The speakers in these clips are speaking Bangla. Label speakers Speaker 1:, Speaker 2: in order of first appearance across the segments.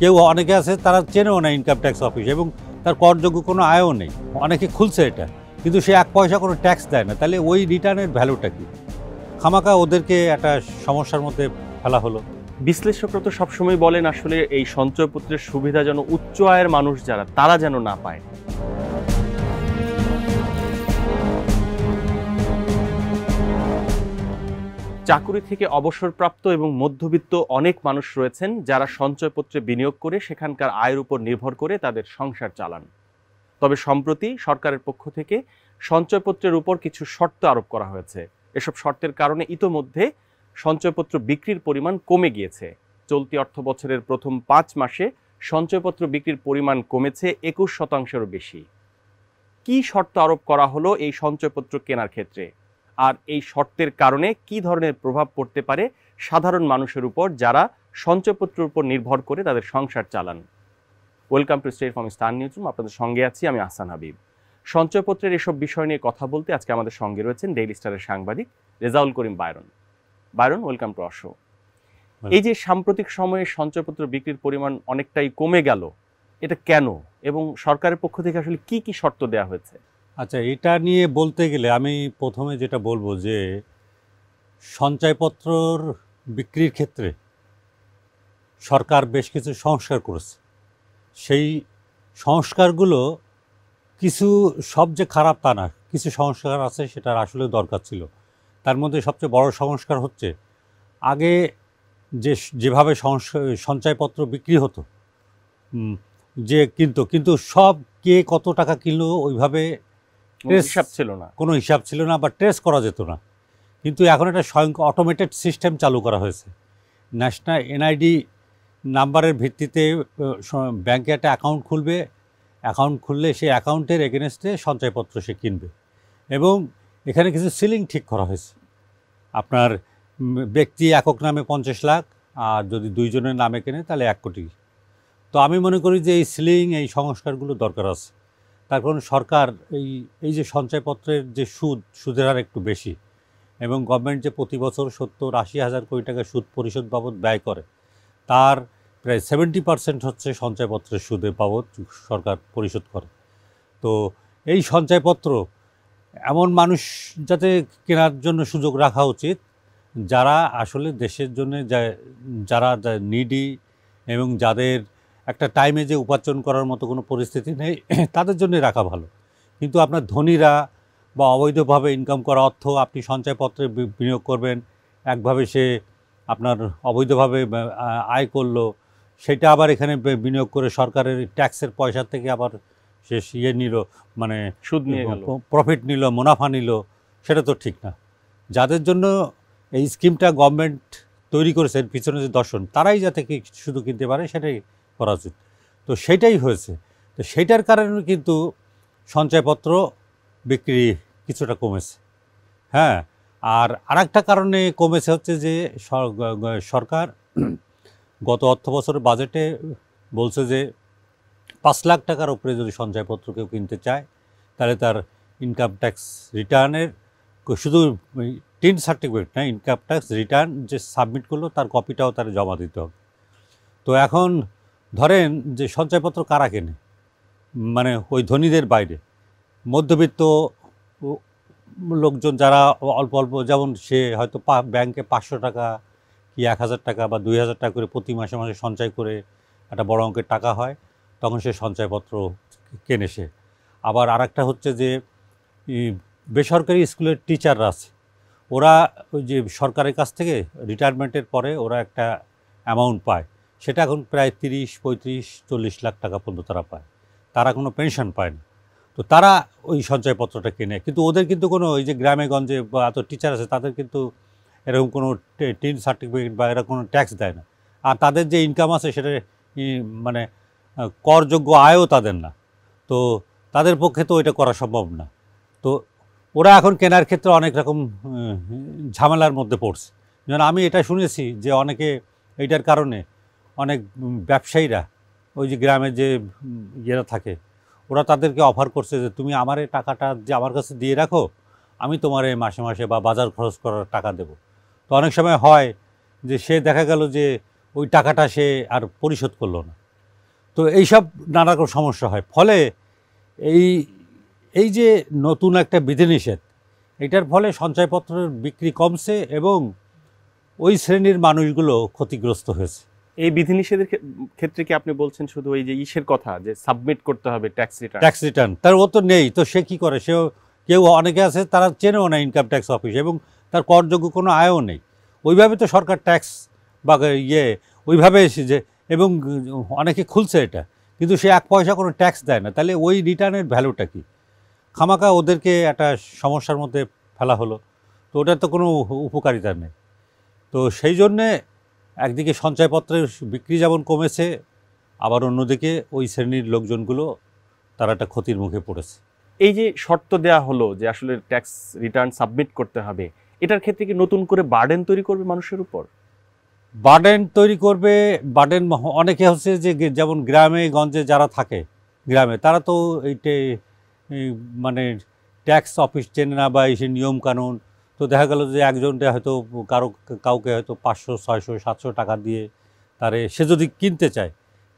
Speaker 1: কেউ অনেকে আছে তারা চেনেও না ইনকাম ট্যাক্স অফিস এবং তার করযোগ্য কোনো আয়ও নেই, অনেকে খুলছে এটা, কিন্তু সে 1 পয়সা কোনো ট্যাক্স দেয় না। তাহলে ওই রিটার্নের ভ্যালুটা কি? খামাকা ওদেরকে একটা সমস্যার মধ্যে ফেলা হলো।
Speaker 2: বিশ্লেষকরা তো সবসময় বলেন আসলে এই সঞ্চয়পত্রের সুবিধা যেন উচ্চ আয়ের মানুষ যারা তারা যেন না পায়। চাকুরি থেকে অবসরপ্রাপ্ত এবং মধ্যবিত্ত অনেক মানুষ রয়েছেন যারা সঞ্চয়পত্রে বিনিয়োগ করে সেখানকার আয়ের উপর নির্ভর করে তাদের সংসার চালান। তবে সম্প্রতি সরকারের পক্ষ থেকে সঞ্চয়পত্রের উপর কিছু শর্ত আরোপ করা হয়েছে। এসব শর্তের কারণে ইতোমধ্যে সঞ্চয়পত্র বিক্রির পরিমাণ কমে গিয়েছে। চলতি অর্থবছরের প্রথম 5 মাসে সঞ্চয়পত্র বিক্রির পরিমাণ কমেছে 21%-এরও বেশি। কি শর্ত আরোপ করা হলো এই সঞ্চয়পত্র কেনার ক্ষেত্রে, আর এই শর্তের কারণে কি ধরনের প্রভাব পড়তে পারে সাধারণ মানুষের উপর যারা সঞ্চয়পত্রের উপর নির্ভর করে তাদের সংসার চালান? Welcome to state from star newsroom. আপনাদের সঙ্গে আছি আমি আহসান হাবিব। সঞ্চয়পত্রের এসব বিষয় নিয়ে কথা বলতে আজকে আমাদের সঙ্গে রয়েছেন ডেইলি স্টারের সাংবাদিক Rezaul Karim Byron. Byron, welcome to our show. এই যে সাম্প্রতিক সময়ে সঞ্চয়পত্র বিক্রির পরিমাণ অনেকটাই কমে গেল, এটা কেন এবং সরকারের পক্ষ থেকে আসলে কি কি শর্ত দেওয়া হয়েছে?
Speaker 1: আচ্ছা, এটা নিয়ে বলতে গেলে আমি প্রথমে যেটা বলবো যে সঞ্চয়পত্রর বিক্রির ক্ষেত্রে সরকার বেশ কিছু সংস্কার করেছে। সেই সংস্কারগুলো কিছু সব যে খারাপ তা না, কিছু সংস্কার আছে সেটার আসলে দরকার ছিল। তার মধ্যে সবচেয়ে বড় সংস্কার হচ্ছে আগে যেভাবে সঞ্চয়পত্র বিক্রি হতো, যে কিন্তু সব কে কত টাকা কিনলো ওইভাবে
Speaker 2: হিসাব ছিল না,
Speaker 1: কোনো হিসাব ছিল না বা ট্রেস করা যেত না। কিন্তু এখন একটা স্বয়ং অটোমেটেড সিস্টেম চালু করা হয়েছে। ন্যাশনাল এনআইডি নাম্বারের ভিত্তিতে ব্যাংকে একটা অ্যাকাউন্ট খুলবে, অ্যাকাউন্ট খুললে সেই অ্যাকাউন্টের এগেনস্টে সঞ্চয়পত্র সে কিনবে। এবং এখানে কিছু সিলিং ঠিক করা হয়েছে। আপনার ব্যক্তি একক নামে 50 লাখ, আর যদি 2 জনের নামে কেনে তাহলে 1 কোটি। তো আমি মনে করি যে এই সিলিং, এই সংস্কারগুলো দরকার আছে। তার কারণ সরকার এই যে সঞ্চয়পত্রের যে সুদের হার একটু বেশি, এবং গভর্নমেন্ট যে প্রতি বছর 70-80 হাজার কোটি টাকা সুদ পরিশোধ বাবদ ব্যয় করে, তার প্রায় 70% হচ্ছে সঞ্চয়পত্রের সুদের বাবদ সরকার পরিশোধ করে। তো এই সঞ্চয়পত্র এমন মানুষ যাতে কেনার জন্য সুযোগ রাখা উচিত যারা আসলে দেশের জন্য যারা নিডি এবং যাদের একটা টাইমে যে উপার্জন করার মতো কোনো পরিস্থিতি নেই, তাদের জন্য রাখা ভালো। কিন্তু আপনার ধনীরা বা অবৈধভাবে ইনকাম করা অর্থ আপনি সঞ্চয়পত্রে বিনিয়োগ করবেন, একভাবে সে আপনার অবৈধভাবে আয় করলো, সেটা আবার এখানে বিনিয়োগ করে সরকারের ট্যাক্সের পয়সা থেকে আবার সে নিল, মানে
Speaker 2: সুদ নিয়ে গেল,
Speaker 1: প্রফিট নিল, মুনাফা নিল, সেটা তো ঠিক না। যাদের জন্য এই স্কিমটা গভর্নমেন্ট তৈরি করেছে, পিছনে যে দর্শন, তারাই যাতে শুধু কিনতে পারে সেটাই করা উচিত। তো সেটাই হয়েছে। তো সেইটার কারণে কিন্তু সঞ্চয়পত্র বিক্রি কিছুটা কমেছে। হ্যাঁ, আর আরেকটা কারণে কমেছে হচ্ছে যে সরকার গত অর্থবছরের বাজেটে বলছে যে 5 লাখ টাকার উপরে যদি সঞ্চয়পত্র কেউ কিনতে চায় তাহলে তার ইনকাম ট্যাক্স রিটার্নের শুধু টিন সার্টিফিকেট না, ইনকাম ট্যাক্স রিটার্ন যে সাবমিট করলো তার কপিটাও তার জমা দিতে হবে। তো এখন ধরেন যে সঞ্চয়পত্র কারা কেনে, মানে ওই ধনীদের বাইরে মধ্যবিত্ত লোকজন যারা অল্প অল্প, যেমন সে হয়তো ব্যাংকে 500 টাকা কি 1000 টাকা বা 2000 টাকা করে প্রতি মাসে মাসে সঞ্চয় করে একটা বড় অঙ্কের টাকা হয়, তখন সে সঞ্চয়পত্র কেনে সে। আবার আরেকটা হচ্ছে যে বেসরকারি স্কুলের টিচাররা আছে, ওরা ওই যে সরকারের কাছ থেকে রিটায়ারমেন্টের পরে ওরা একটা অ্যামাউন্ট পায়, সেটা এখন প্রায় 30, 35, 40 লাখ টাকা পর্যন্ত তারা পায়। তারা কোনো পেনশন পায় না, তো তারা ওই সঞ্চয়পত্রটা কেনে। কিন্তু ওদের কিন্তু কোনো, ওই যে গ্রামে গঞ্জে বা এত টিচার আছে, তাদের কিন্তু এরকম কোনো টিন সার্টিফিকেট বা এরকম কোনো ট্যাক্স দেয় না। আর তাদের যে ইনকাম আছে সেটা মানে করযোগ্য আয়ও তাদের না, তো তাদের পক্ষে তো এটা করা সম্ভব না। তো ওরা এখন কেনার ক্ষেত্রে অনেক রকম ঝামেলার মধ্যে পড়ছে। যেমন আমি এটা শুনেছি যে অনেকে এইটার কারণে অনেক ব্যবসায়ীরা, ওই যে গ্রামে যে ইয়েরা থাকে, ওরা তাদেরকে অফার করছে যে তুমি আমার এই টাকাটা যে আমার কাছে দিয়ে রাখো, আমি তোমার এই মাসে মাসে বা বাজার খরচ করার টাকা দেব। তো অনেক সময় হয় যে সে দেখা গেল যে ওই টাকাটা সে আর পরিশোধ করলো না, তো এইসব নানা রকম সমস্যা হয়। ফলে এই এই যে নতুন একটা বিধিনিষেধ, এটার ফলে সঞ্চয়পত্রের বিক্রি কমছে এবং ওই শ্রেণীর মানুষগুলো ক্ষতিগ্রস্ত হয়েছে।
Speaker 2: এই বিধিনিষেধের ক্ষেত্রে কি আপনি বলছেন শুধু এই যে ইসের কথা যে সাবমিট করতে হবে ট্যাক্স রিটার্ন?
Speaker 1: তার ও তো নেই, তো সে কী করে? সেও কেউ অনেকে আছে তারা চেনেও না ইনকাম ট্যাক্স অফিস এবং তার করযোগ্য কোনো আয়ও নেই। ওইভাবে তো সরকার ট্যাক্স বা ওইভাবে যে, এবং অনেকে খুলছে এটা, কিন্তু সে 1 পয়সা কোনো ট্যাক্স দেয় না। তাহলে ওই রিটার্নের ভ্যালুটা কী? খামাকা ওদেরকে একটা সমস্যার মধ্যে ফেলা হলো, তো ওটার তো কোনো উপকারিতা নেই। তো সেই জন্যে একদিকে সঞ্চয়পত্রের বিক্রি যেমন কমেছে, আবার অন্যদিকে ওই শ্রেণীর লোকজনগুলো তারা একটা ক্ষতির মুখে পড়েছে।
Speaker 2: এই যে শর্ত দেয়া হলো যে আসলে ট্যাক্স রিটার্ন সাবমিট করতে হবে, এটার ক্ষেত্রে কি নতুন করে বার্ডেন তৈরি করবে মানুষের উপর?
Speaker 1: বার্ডেন তৈরি করবে। বার্ডেন অনেকে হচ্ছে যে যেমন গ্রামে গঞ্জে যারা থাকে, গ্রামে তারা তো এইটে মানে ট্যাক্স অফিস চেনে না বা এই নিয়মকানুন। তো দেখা গেল যে একজনটা হয়তো কাউকে হয়তো 500, 600, 700 টাকা দিয়ে সে যদি কিনতে চায়,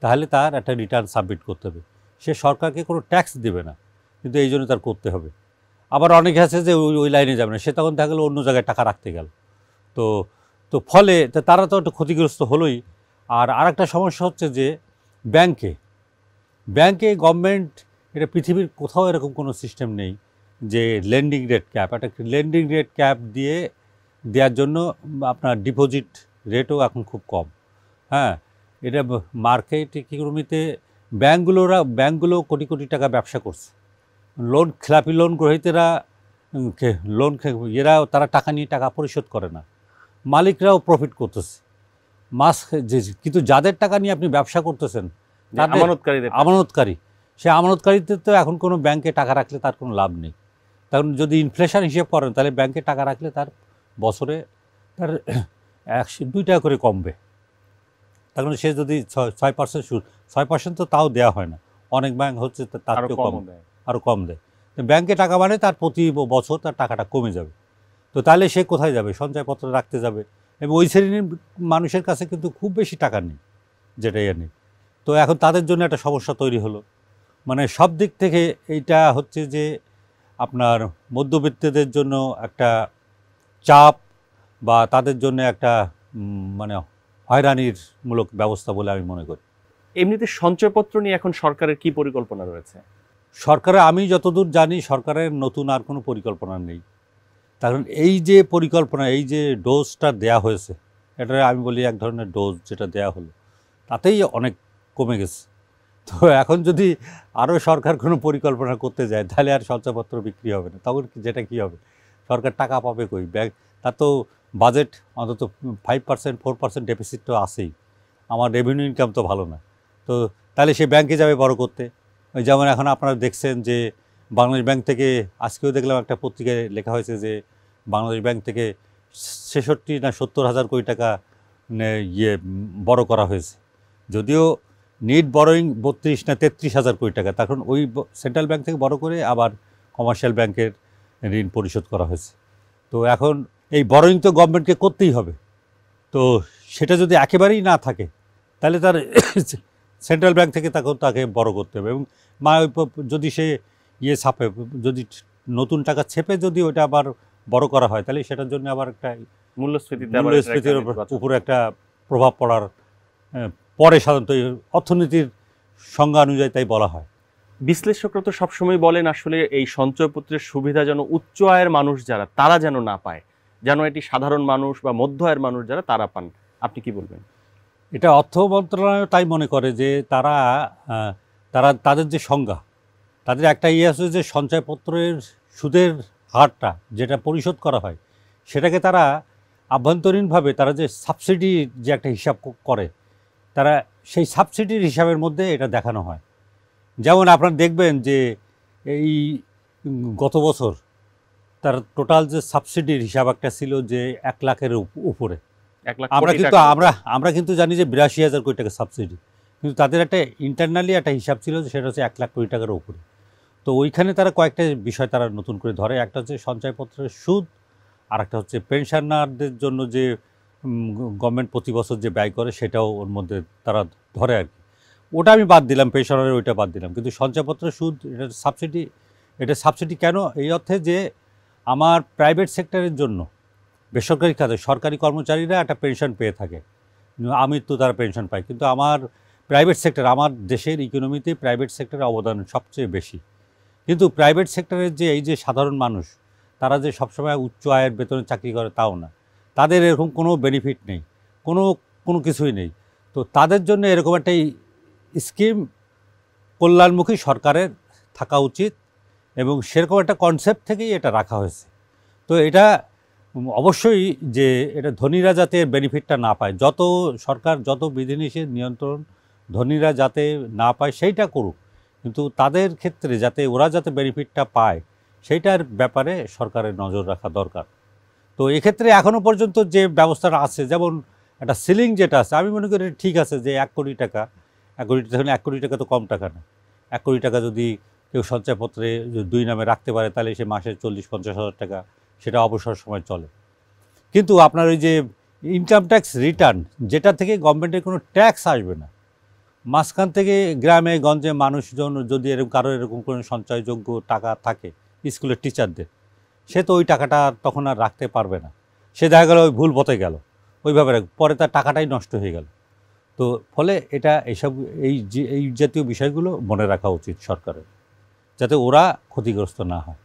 Speaker 1: তাহলে তার একটা রিটার্ন সাবমিট করতে হবে। সে সরকারকে কোনো ট্যাক্স দেবে না, কিন্তু এই জন্য তার করতে হবে। আবার অনেকে আছে যে ওই লাইনে যাবে না, সে তখন দেখা গেলো অন্য জায়গায় টাকা রাখতে গেল। তো তো ফলে তারা তো একটু ক্ষতিগ্রস্ত হলোই। আর আরেকটা সমস্যা হচ্ছে যে ব্যাংকে গভর্নমেন্ট, এটা পৃথিবীর কোথাও এরকম কোনো সিস্টেম নেই যে লেন্ডিং রেট ক্যাপ, একটা লেন্ডিং রেট ক্যাপ দেওয়ার জন্য আপনার ডিপোজিট রেটও এখন খুব কম। হ্যাঁ, এটা মার্কেট ইকোনমিতে ব্যাংকগুলো কোটি কোটি টাকা ব্যবসা করছে। খেলাপি লোন গ্রহীতারা তারা টাকা নিয়ে টাকা পরিশোধ করে না, মালিকরাও প্রফিট করতেছে কিন্তু যাদের টাকা নিয়ে আপনি ব্যবসা করতেছেন, আমানতকারী, সে আমানতকারীদের তো এখন কোনো ব্যাংকে টাকা রাখলে তার কোনো লাভ নেই। তখন যদি ইনফ্লেশন হিসেব করেন, তাহলে ব্যাংকে টাকা রাখলে তার বছরে তার 2 টাকা করে কমবে। তখন সে যদি 6% সুদ, 6% তো তাও দেওয়া হয় না, অনেক ব্যাংক হচ্ছে তার চেয়েও কম, আরও কম দেয়। ব্যাংকে টাকা মানে তার প্রতি বছর তার টাকাটা কমে যাবে। তো তাহলে সে কোথায় যাবে? সঞ্চয়পত্র রাখতে যাবে। এবং ওই শ্রেণীর মানুষের কাছে কিন্তু খুব বেশি টাকা নেই, যেটাই নেই। তো এখন তাদের জন্য একটা সমস্যা তৈরি হলো। মানে সব দিক থেকে এইটা হচ্ছে যে আপনার মধ্যবিত্তদের জন্য একটা চাপ, বা তাদের জন্য একটা মানে হয়রানির মূলক ব্যবস্থা বলে আমি মনে করি।
Speaker 2: এমনিতে সঞ্চয়পত্র নিয়ে এখন সরকারের কি পরিকল্পনা রয়েছে?
Speaker 1: আমি যতদূর জানি সরকারের নতুন আর কোনো পরিকল্পনা নেই। কারণ এই যে পরিকল্পনা, এই যে ডোজটা দেয়া হয়েছে, এটা আমি বলি এক ধরনের ডোজ যেটা দেয়া হলো, তাতেই অনেক কমে গেছে। তো এখন যদি আরও সরকার কোনো পরিকল্পনা করতে যায়, তাহলে আর সঞ্চয়পত্র বিক্রি হবে না। তখন যেটা কী হবে? সরকার টাকা পাবে কই? তার তো বাজেট অন্তত 5%, 4% ডেফিসিট তো আছেই। আমার রেভিনিউ ইনকাম তো ভালো না। তো তাহলে সে ব্যাংকে যাবে বড় করতে। ওই যেমন এখন আপনারা দেখছেন যে বাংলাদেশ ব্যাংক থেকে, আজকেও দেখলাম একটা পত্রিকায় লেখা হয়েছে যে বাংলাদেশ ব্যাংক থেকে 66 না 70 হাজার কোটি টাকা বড় করা হয়েছে। যদিও নিট বড়োয়িং 32 না 33 হাজার কোটি টাকা, তখন ওই সেন্ট্রাল ব্যাংক থেকে বড় করে আবার কমার্শিয়াল ব্যাংকের ঋণ পরিশোধ করা হয়েছে। তো এখন এই বড়োয়িং তো গভর্নমেন্টকে করতেই হবে। তো সেটা যদি একেবারেই না থাকে, তাহলে তার সেন্ট্রাল ব্যাংক থেকে তাকে বড় করতে হবে। এবং যদি সে ছাপে, যদি নতুন টাকা ছেপে যদি ওটা আবার বড় করা হয়, তাহলে সেটার জন্য আবার একটা মূল্যস্ফীতির উপরে একটা প্রভাব পড়ে সাধারণত অর্থনীতির সংজ্ঞা অনুযায়ী, তাই বলা হয়।
Speaker 2: বিশ্লেষকরা তো সবসময় বলেন আসলে এই সঞ্চয়পত্রের সুবিধা যেন উচ্চ আয়ের মানুষ যারা, তারা যেন না পায়, যেন এটি সাধারণ মানুষ বা মধ্য আয়ের মানুষ যারা তারা পান। আপনি কি বলবেন?
Speaker 1: এটা অর্থ মন্ত্রণালয় তাই মনে করে যে তাদের যে সংজ্ঞা, তাদের একটা আছে যে সঞ্চয়পত্রের সুদের হারটা যেটা পরিশোধ করা হয়, সেটাকে তারা আভ্যন্তরীণভাবে তারা যে সাবসিডি যে একটা হিসাব করে, তারা সেই সাবসিডির হিসাবের মধ্যে এটা দেখানো হয়। যেমন আপনারা দেখবেন যে এই গত বছর তার টোটাল যে সাবসিডির হিসাব একটা ছিল যে 1 লাখের উপরে। আমরা কিন্তু জানি যে 82,000 কোটি টাকা সাবসিডি, কিন্তু তাদের একটা ইন্টারনালি একটা হিসাব ছিল যে সেটা হচ্ছে 1 লাখ কোটি টাকার উপরে। তো ওইখানে তারা কয়েকটা বিষয় তারা নতুন করে ধরে। একটা হচ্ছে সঞ্চয়পত্রের সুদ, আর একটা হচ্ছে পেনশনারদের জন্য যে গভর্নমেন্ট প্রতি বছর যে ব্যয় করে, সেটাও ওর মধ্যে তারা ধরে আর কি। ওটা আমি বাদ দিলাম, পেনশনারের ওইটা বাদ দিলাম, কিন্তু সঞ্চয়পত্রের সুদ এটা সাবসিডি কেন? এই অর্থে যে আমার প্রাইভেট সেক্টরের জন্য বেসরকারি খাতে সরকারি কর্মচারীরা একটা পেনশন পেয়ে থাকে, আমি তো তারা পেনশন পাই, কিন্তু আমার প্রাইভেট সেক্টর, আমার দেশের ইকোনমিতে প্রাইভেট সেক্টরের অবদান সবচেয়ে বেশি। কিন্তু প্রাইভেট সেক্টরের যে এই যে সাধারণ মানুষ, তারা যে সবসময় উচ্চ আয়ের বেতনে চাকরি করে তাও না, তাদের এরকম কোনো বেনিফিট নেই, কোনো কিছুই নেই। তো তাদের জন্য এরকম একটা স্কিম কল্যাণমুখী সরকারের থাকা উচিত, এবং সেরকম একটা কনসেপ্ট থেকেই এটা রাখা হয়েছে। তো এটা অবশ্যই যে এটা ধনীরা যাতে বেনিফিটটা না পায়, সরকার যত বিধিনিষেধ নিয়ন্ত্রণ ধনীরা যাতে না পায় সেইটা করুক, কিন্তু তাদের ক্ষেত্রে ওরা যাতে বেনিফিটটা পায় সেইটার ব্যাপারে সরকারের নজর রাখা দরকার। তো এক্ষেত্রে এখনও পর্যন্ত যে ব্যবস্থাটা আছে, যেমন একটা সিলিং যেটা আছে, আমি মনে করি ঠিক আছে যে 1 কোটি টাকা, 1 কোটি টাকা তো কম টাকা না। 1 কোটি টাকা যদি কেউ সঞ্চয়পত্রে 2 নামে রাখতে পারে, তাহলে সে মাসে 40-50 হাজার টাকা সেটা অবসর সময় চলে। কিন্তু আপনার ওই যে ইনকাম ট্যাক্স রিটার্ন, যেটা থেকে গভর্নমেন্টের কোনো ট্যাক্স আসবে না, মাঝখান থেকে গ্রামে গঞ্জে মানুষজন যদি কারোর এরকম কোনো সঞ্চয়যোগ্য টাকা থাকে, স্কুলের টিচারদের, সে তো ওই টাকাটা তখন আর রাখতে পারবে না, সে দেখা গেল ওই ভুল পথে গেল, ওইভাবে পরে তার টাকাটাই নষ্ট হয়ে গেল। তো ফলে এই জাতীয় বিষয়গুলো মনে রাখা উচিত সরকারের, যাতে ওরা ক্ষতিগ্রস্ত না হয়।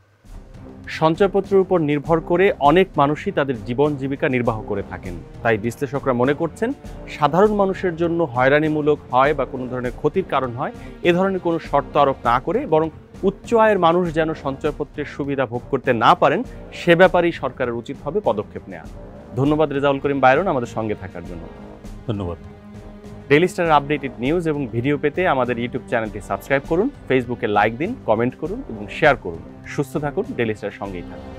Speaker 2: সঞ্চয়পত্রের উপর নির্ভর করে অনেক মানুষই তাদের জীবন জীবিকা নির্বাহ করে থাকেন। তাই বিশ্লেষকরা মনে করছেন, সাধারণ মানুষের জন্য হয়রানিমূলক হয় বা কোনো ধরনের ক্ষতির কারণ হয় এ ধরনের কোনো শর্ত আরোপ না করে, বরং উচ্চ আয়ের মানুষ যেন সঞ্চয়পত্রের সুবিধা ভোগ করতে না পারেন সে ব্যাপারেই সরকারের উচিত হবে পদক্ষেপ নেওয়া। ধন্যবাদ রেজাউল করিম বাইরন আমাদের সঙ্গে থাকার জন্য।
Speaker 1: ধন্যবাদ।
Speaker 2: ডেইলি স্টারের আপডেটেড নিউজ এবং ভিডিও পেতে আমাদের ইউটিউব চ্যানেলটি সাবস্ক্রাইব করুন, ফেসবুকে লাইক দিন, কমেন্ট করুন এবং শেয়ার করুন। সুস্থ থাকুন, ডেইলি স্টারের সঙ্গেই থাকুন।